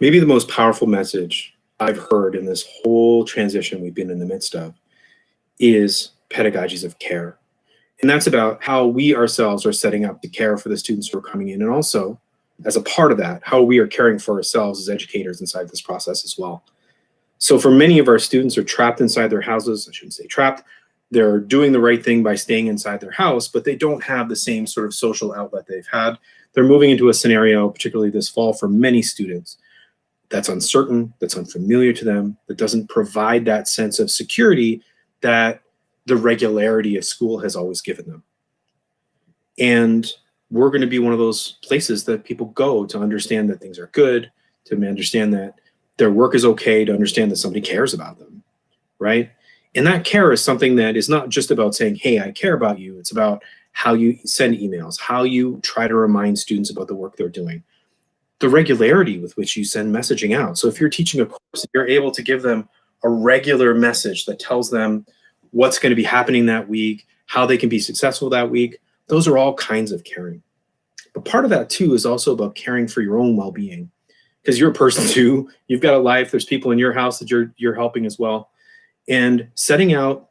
Maybe the most powerful message I've heard in this whole transition we've been in the midst of is pedagogies of care. And that's about how we ourselves are setting up to care for the students who are coming in, and also, as a part of that, how we are caring for ourselves as educators inside this process as well. So for many of our students are trapped inside their houses. I shouldn't say trapped. They're doing the right thing by staying inside their house, but they don't have the same sort of social outlet they've had. They're moving into a scenario, particularly this fall for many students, that's uncertain, that's unfamiliar to them, that doesn't provide that sense of security that the regularity of school has always given them. And we're going to be one of those places that people go to understand that things are good, to understand that their work is okay, to understand that somebody cares about them, right? And that care is something that is not just about saying, hey, I care about you. It's about how you send emails, how you try to remind students about the work they're doing, the regularity with which you send messaging out. So if you're teaching a course, you're able to give them a regular message that tells them what's going to be happening that week, how they can be successful that week. Those are all kinds of caring. But part of that too is also about caring for your own well-being, because you're a person too. You've got a life. There's people in your house that you're helping as well. And setting out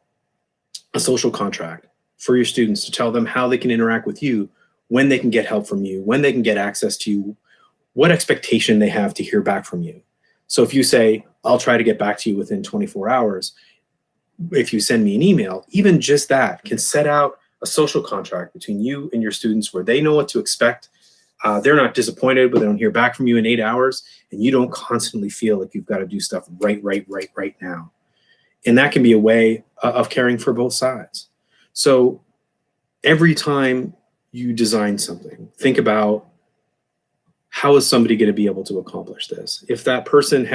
a social contract for your students to tell them how they can interact with you, when they can get help from you, when they can get access to you, what expectation they have to hear back from you. So if you say, I'll try to get back to you within 24 hours, if you send me an email, even just that can set out a social contract between you and your students where they know what to expect. They're not disappointed, but they don't hear back from you in 8 hours, and you don't constantly feel like you've got to do stuff right now. And that can be a way of caring for both sides. So every time you design something, think about, how is somebody going to be able to accomplish this? If that person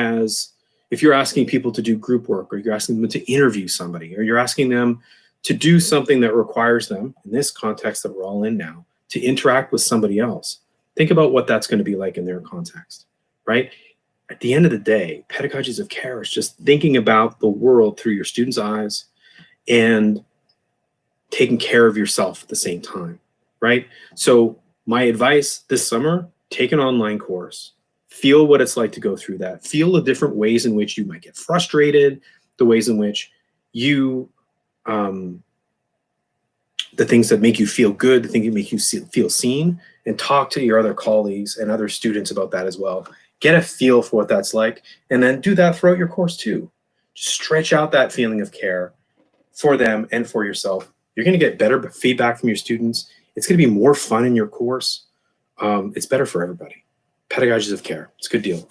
if you're asking people to do group work, or you're asking them to interview somebody, or you're asking them to do something that requires them, in this context that we're all in now, to interact with somebody else, think about what that's going to be like in their context, right? At the end of the day, pedagogies of care is just thinking about the world through your students' eyes and taking care of yourself at the same time, right? So my advice this summer, take an online course, feel what it's like to go through that, feel the different ways in which you might get frustrated, the ways in which you, the things that make you feel good, the things that make you feel seen, and talk to your other colleagues and other students about that as well. Get a feel for what that's like, and then do that throughout your course too. Just stretch out that feeling of care for them and for yourself. You're going to get better feedback from your students. It's going to be more fun in your course. It's better for everybody. Pedagogies of care. It's a good deal.